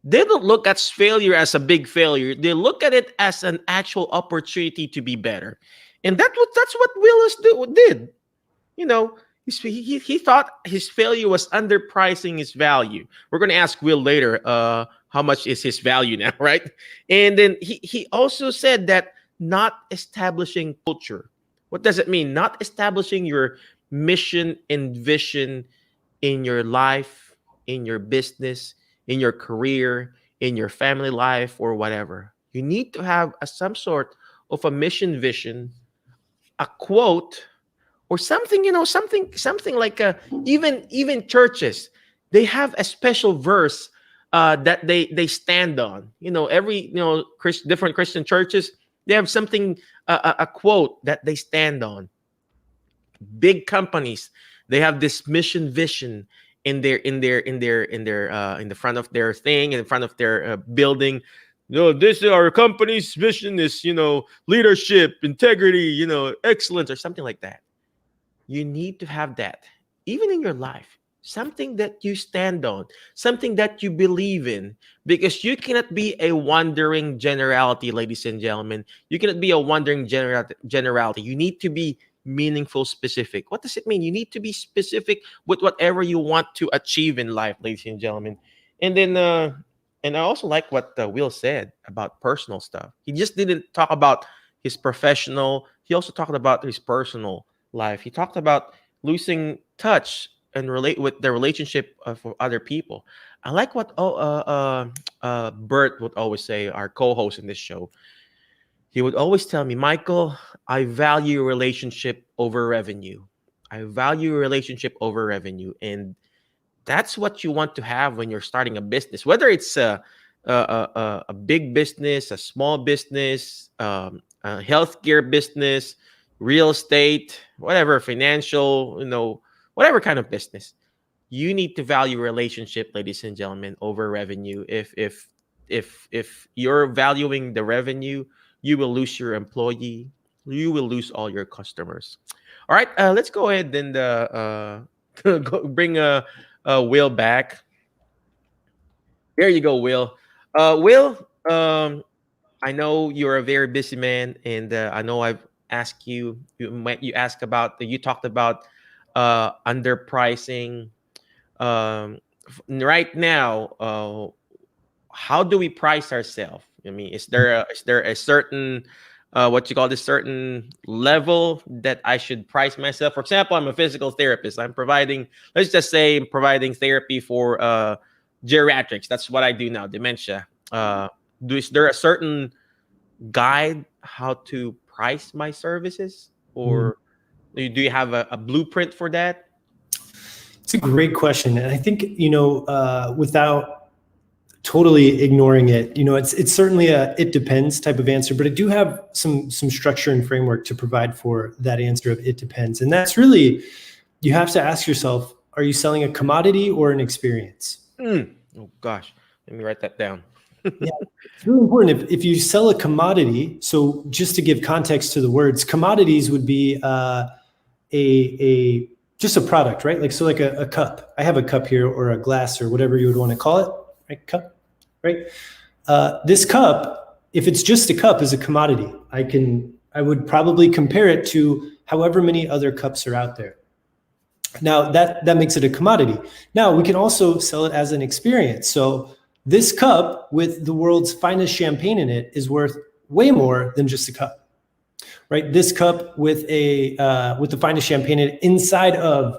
they don't look at failure as a big failure. They look at it as an actual opportunity to be better. And that's what Willis did. He thought his failure was underpricing his value. We're going to ask Will later how much is his value now, right? And then he also said that not establishing culture. What does it mean? Not establishing your mission and vision in your life, in your business, in your career, in your family life, or whatever. You need to have some sort of a mission vision, a quote, or something, something like even churches, they have a special verse that they stand on. Different Christian churches, they have something, a quote that they stand on. Big companies, they have this mission vision in the front of their thing, in front of their building. This is our company's mission is, leadership, integrity, excellence, or something like that. You need to have that. even in your life, something that you stand on, something that you believe in, because you cannot be a wandering generality, ladies and gentlemen. You cannot be a wandering generality. You need to be meaningful, specific. What does it mean? You need to be specific with whatever you want to achieve in life, ladies and gentlemen. And then, and I also like what Will said about personal stuff. He just didn't talk about his professional. He also talked about his personal life. He talked about losing touch and relate with the relationship of other people. I like what Bert would always say, our co-host in this show. He would always tell me, Michael, I value relationship over revenue. I value relationship over revenue, and that's what you want to have when you're starting a business, whether it's a big business, a small business, a healthcare business, real estate, whatever, financial, whatever kind of business. You need to value relationship, ladies and gentlemen, over revenue. If you're valuing the revenue, you will lose your employee. You will lose all your customers. All right, let's go ahead and bring Will back. There you go, Will. Will, I know you're a very busy man, and I know I've asked you. You talked about underpricing. Right now, how do we price ourselves? I mean, is there a certain what you call this certain level that I should price myself? For example, I'm a physical therapist. Let's just say I'm providing therapy for geriatrics. That's what I do now, dementia. Is there a certain guide how to price my services, or do you have a blueprint for that? It's a great question, and I think without totally ignoring it, it's certainly it depends type of answer, but I do have some structure and framework to provide for that answer of it depends, and that's really, you have to ask yourself, are you selling a commodity or an experience? Oh gosh, let me write that down. Yeah, it's really important. If you sell a commodity, so just to give context to the words, commodities would be just a product, right? Like a cup. I have a cup here, or a glass, or whatever you would want to call it, right? Cup, right? This cup, if it's just a cup, is a commodity. I would probably compare it to however many other cups are out there. Now that makes it a commodity. Now we can also sell it as an experience. So this cup with the world's finest champagne in it is worth way more than just a cup, right? This cup with the finest champagne in it inside of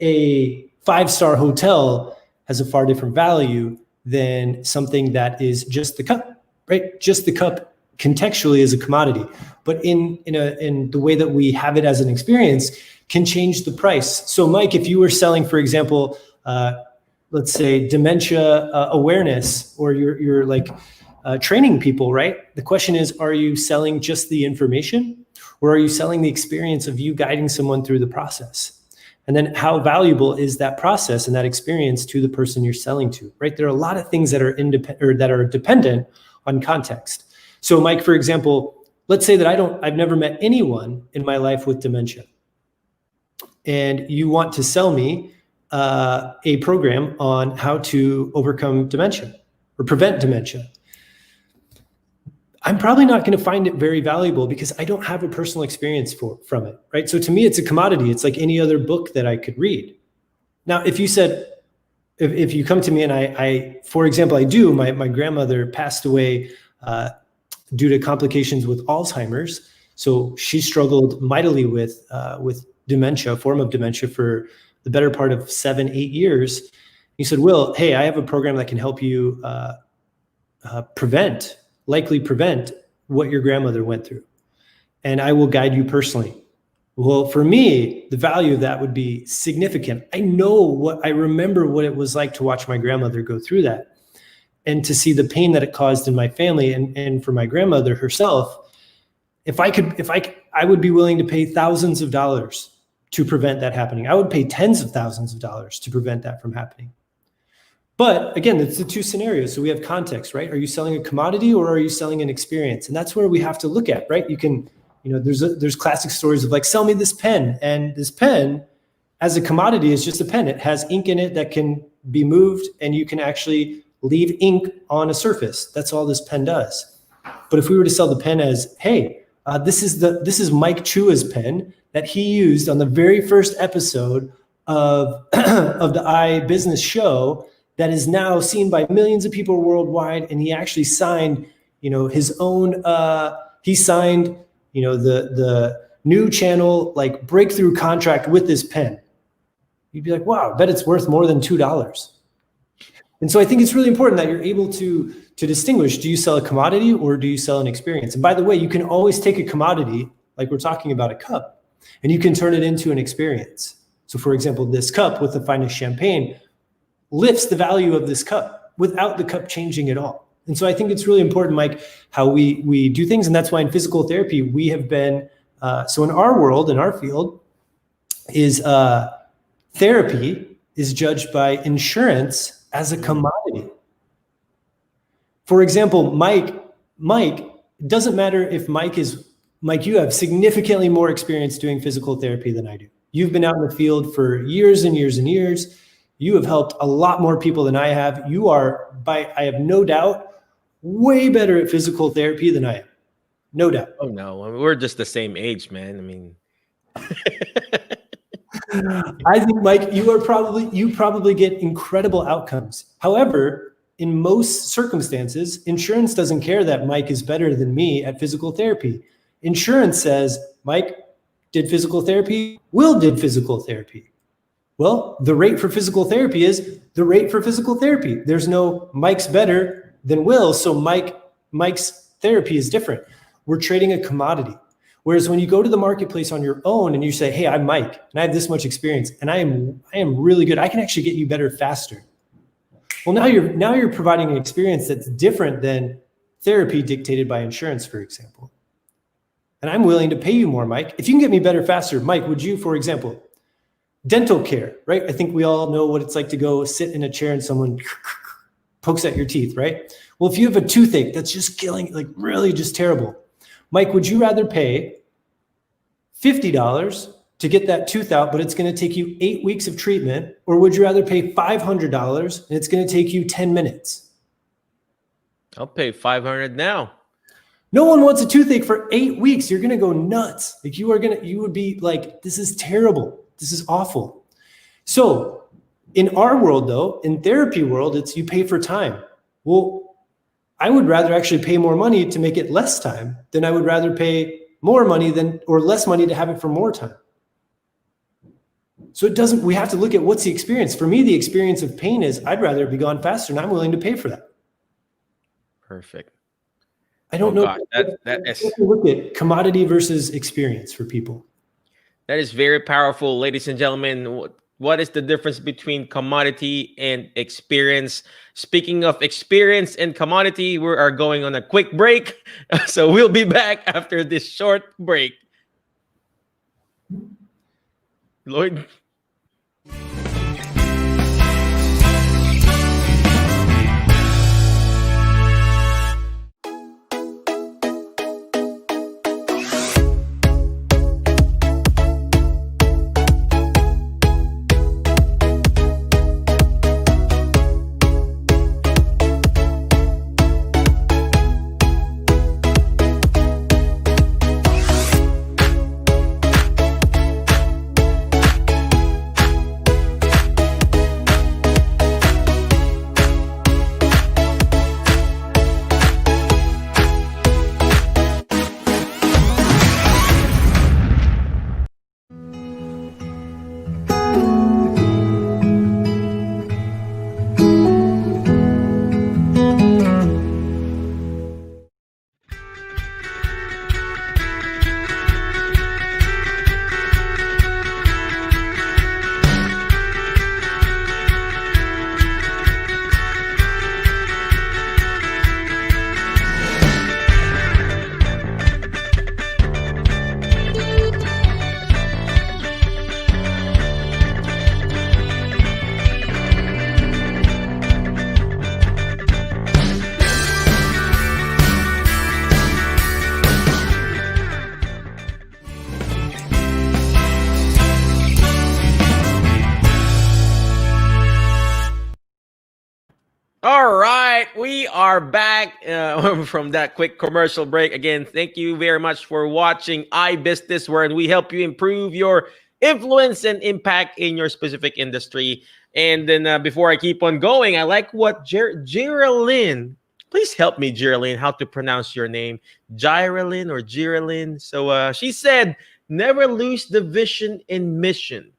a 5-star hotel has a far different value than something that is just the cup, right? Just the cup contextually is a commodity, but in the way that we have it as an experience can change the price. So Mike, if you were selling, for example, let's say dementia awareness, or you're like training people, right? The question is, are you selling just the information, or are you selling the experience of you guiding someone through the process? And then how valuable is that process and that experience to the person you're selling to, right? There are a lot of things that are dependent on context. So Mike, for example, let's say that I've never met anyone in my life with dementia, and you want to sell me a program on how to overcome dementia or prevent dementia. I'm probably not going to find it very valuable because I don't have a personal experience from it, right? So to me, it's a commodity. It's like any other book that I could read. Now, if you said, if you come to me and I for example, my grandmother passed away due to complications with Alzheimer's. So she struggled mightily with dementia, a form of dementia, for the better part of 7-8 years. He said, Will, hey, I have a program that can help you likely prevent what your grandmother went through. And I will guide you personally. Well, for me, the value of that would be significant. I remember what it was like to watch my grandmother go through that, and to see the pain that it caused in my family and for my grandmother herself. I would be willing to pay thousands of dollars to prevent that happening. I would pay tens of thousands of dollars to prevent that from happening. But again, it's the two scenarios. So we have context, right? Are you selling a commodity, or are you selling an experience? And that's where we have to look at, right? You can, there's classic stories of like, sell me this pen. And this pen as a commodity is just a pen. It has ink in it that can be moved, and you can actually leave ink on a surface. That's all this pen does. But if we were to sell the pen as, hey, this is Mike Chua's pen that he used on the very first episode of of the iBusiness show that is now seen by millions of people worldwide, and he actually signed, his own. He signed, the new channel like breakthrough contract with this pen. You'd be like, wow, I bet it's worth more than $2. And so I think it's really important that you're able to distinguish, do you sell a commodity or do you sell an experience? And by the way, you can always take a commodity, like we're talking about a cup, and you can turn it into an experience. So for example, this cup with the finest champagne lifts the value of this cup without the cup changing at all. And so I think it's really important, Mike, how we do things. And that's why in physical therapy, we have been, so in our world, in our field, is therapy is judged by insurance as a commodity. For example, Mike, it doesn't matter if Mike, you have significantly more experience doing physical therapy than I do. You've been out in the field for years and years and years. You have helped a lot more people than I have. You are, I have no doubt, way better at physical therapy than I am. No doubt. Oh, no. I mean, we're just the same age, man. I mean, I think, Mike, you probably get incredible outcomes. However, in most circumstances, insurance doesn't care that Mike is better than me at physical therapy. Insurance says, Mike did physical therapy, Will did physical therapy. Well, the rate for physical therapy is the rate for physical therapy. There's no Mike's better than Will, so Mike's therapy is different. We're trading a commodity. Whereas when you go to the marketplace on your own and you say, hey, I'm Mike and I have this much experience and I am really good. I can actually get you better faster. Well, now you're providing an experience that's different than therapy dictated by insurance, for example. And I'm willing to pay you more, Mike. If you can get me better faster, Mike, would you, for example, dental care, right? I think we all know what it's like to go sit in a chair and someone pokes at your teeth, right? Well, if you have a toothache that's just killing, like really just terrible, Mike, would you rather pay $50 to get that tooth out, but it's going to take you 8 weeks of treatment, or would you rather pay $500 and it's going to take you 10 minutes? I'll pay $500 now. No one wants a toothache for 8 weeks. You're going to go nuts. Like you would be like, this is terrible. This is awful. So in our world though, in therapy world, it's you pay for time. Well, I would rather actually pay more money to make it less time than I would rather pay more money or less money to have it for more time. So we have to look at what's the experience. For me, the experience of pain is I'd rather be gone faster and I'm willing to pay for that. Perfect. I don't know. God, that is, look at commodity versus experience for people. That is very powerful, ladies and gentlemen. What is the difference between commodity and experience? Speaking of experience and commodity, we are going on a quick break. So we'll be back after this short break. Lloyd? All right, we are back from that quick commercial break. Again, thank you very much for watching iBusiness, where we help you improve your influence and impact in your specific industry. And then before I keep on going, I like what Geraldine. Please help me, Geraldine, how to pronounce your name, Geraldine or Geraldine. So she said, "Never lose the vision and mission.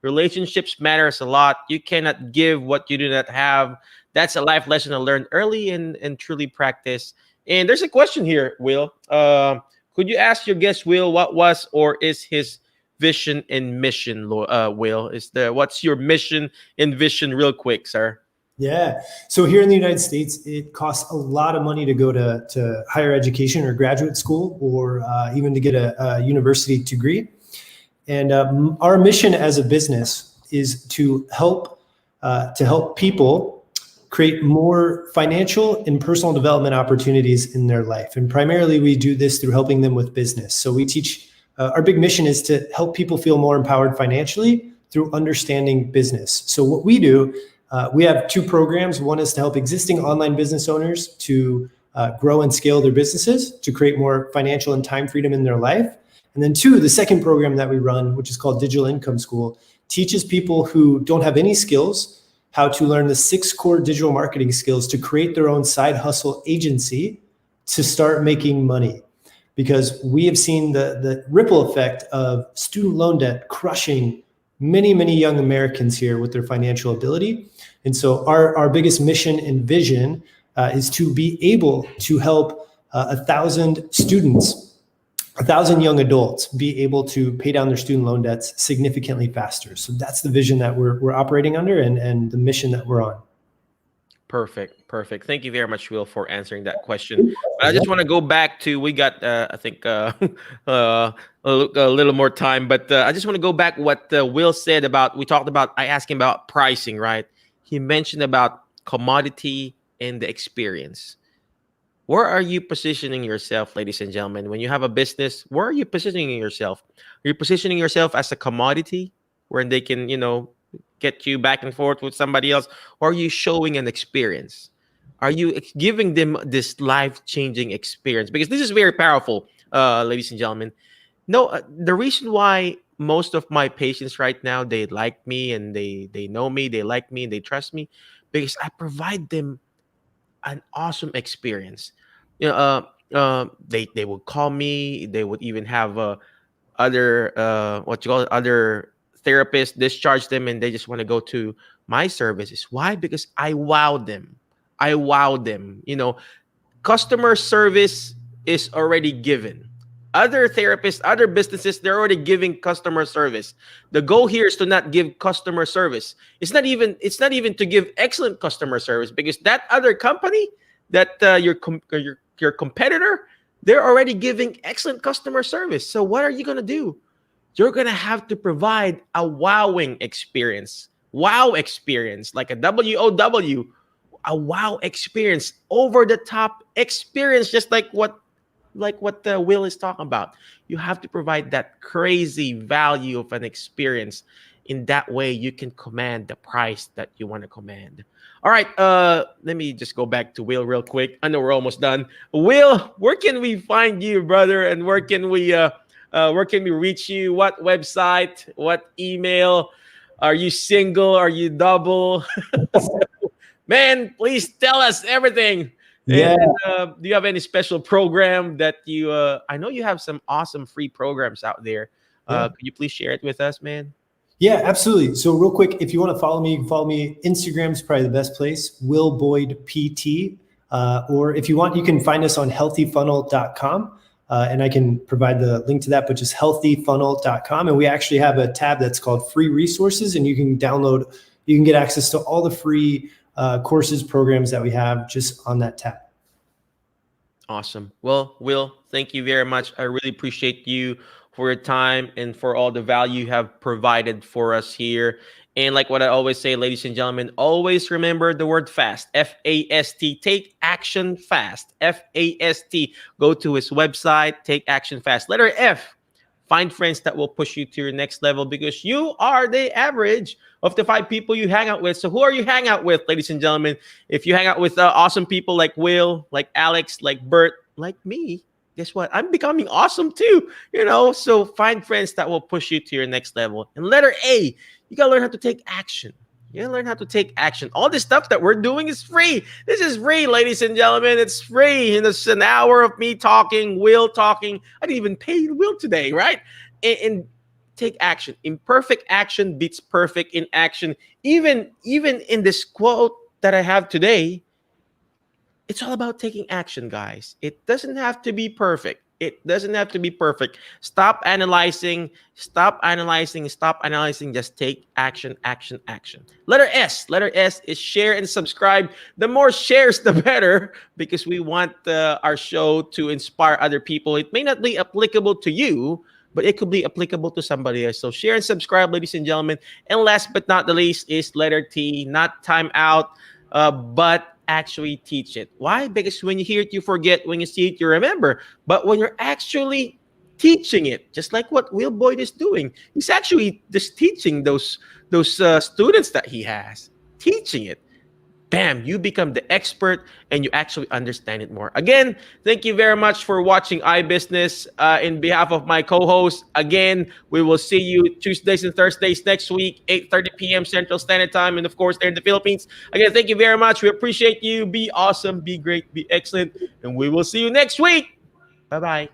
Relationships matters a lot. You cannot give what you do not have. That's a life lesson I learned early and truly practice." And there's a question here, Will. Could you ask your guest, Will, what was or is his vision and mission? Will, what's your mission and vision, real quick, sir? Yeah. So here in the United States, it costs a lot of money to go to higher education or graduate school, or even to get a university degree. And our mission as a business is to help people create more financial and personal development opportunities in their life. And primarily, we do this through helping them with business. So we teach. Our big mission is to help people feel more empowered financially through understanding business. So what we do, we have two programs. One is to help existing online business owners to grow and scale their businesses to create more financial and time freedom in their life. And then two, the second program that we run, which is called Digital Income School, teaches people who don't have any skills how to learn the 6 core digital marketing skills to create their own side hustle agency to start making money. Because we have seen the ripple effect of student loan debt crushing many, many young Americans here with their financial ability. And so our biggest mission and vision is to be able to help 1,000 students, 1,000 young adults be able to pay down their student loan debts significantly faster. So that's the vision that we're operating under, and the mission that we're on. Perfect. Thank you very much, Will, for answering that question. But I just want to go back to, we got, I think, a little more time, but I just want to go back what Will said about, we talked about, I asked him about pricing, right? He mentioned about commodity and the experience. Where are you positioning yourself, ladies and gentlemen? When you have a business, where are you positioning yourself? Are you positioning yourself as a commodity where they can, get you back and forth with somebody else? Or are you showing an experience? Are you giving them this life-changing experience? Because this is very powerful, ladies and gentlemen. No, the reason why most of my patients right now, they like me and they know me, they like me and they trust me, because I provide them an awesome experience. They would call me. They would even have other other therapists discharge them, and they just want to go to my services. Why? Because I wow them. Customer service is already given. Other therapists, other businesses, they're already giving customer service. The goal here is to not give customer service. It's not even to give excellent customer service, because that other company, that your competitor, they're already giving excellent customer service. So what are you going to do? You're going to have to provide a wowing experience. Wow experience, like a WOW, a wow experience, over the top experience, just like what Will is talking about. You have to provide that crazy value of an experience. In that way, you can command the price that you want to command. All right, let me just go back to Will real quick. I know we're almost done. Will, where can we find you, brother? And where can we reach you? What website? What email? Are you single? Are you double? Man, please tell us everything. Yeah. And do you have any special program that you? I know you have some awesome free programs out there. Could you please share it with us, man? Yeah, absolutely. So real quick, if you want to follow me, you can follow me. Instagram is probably the best place, Will Boyd PT. Or if you want, you can find us on healthyfunnel.com. And I can provide the link to that, but just healthyfunnel.com. And we actually have a tab that's called free resources, and you can get access to all the free courses, programs that we have just on that tab. Awesome. Well, Will, thank you very much. I really appreciate you for your time and for all the value you have provided for us here. And like what I always say, ladies and gentlemen, always remember the word fast, F-A-S-T. Take action fast, F-A-S-T. Go to his website, take action fast. Letter F, Find friends that will push you to your next level because you are the average of the 5 people you hang out with. So who are you hang out with, ladies and gentlemen? If you hang out with awesome people like Will, like Alex, like Bert, like me, guess what? I'm becoming awesome too, So find friends that will push you to your next level. And letter A, you got to learn how to take action. You gotta learn how to take action. All this stuff that we're doing is free. This is free, ladies and gentlemen. It's free. And it's an hour of me talking, Will talking. I didn't even pay Will today, right? And take action. Imperfect action beats perfect in action. Even in this quote that I have today, it's all about taking action, guys. It doesn't have to be perfect. It doesn't have to be perfect. Stop analyzing. Stop analyzing. Stop analyzing. Just take action, action, action. Letter S. Letter S is share and subscribe. The more shares, the better, because we want our show to inspire other people. It may not be applicable to you, but it could be applicable to somebody else. So share and subscribe, ladies and gentlemen. And last but not the least is letter T. Not time out, but actually teach it. Why? Because when you hear it, you forget. When you see it, you remember. But when you're actually teaching it, just like what Will Boyd is doing, he's actually just teaching those students that he has, teaching it. Bam, you become the expert and you actually understand it more. Again, thank you very much for watching iBusiness. In behalf of my co-host, again, we will see you Tuesdays and Thursdays next week, 8:30 p.m. Central Standard Time, and of course, there in the Philippines. Again, thank you very much. We appreciate you. Be awesome, be great, be excellent, and we will see you next week. Bye-bye.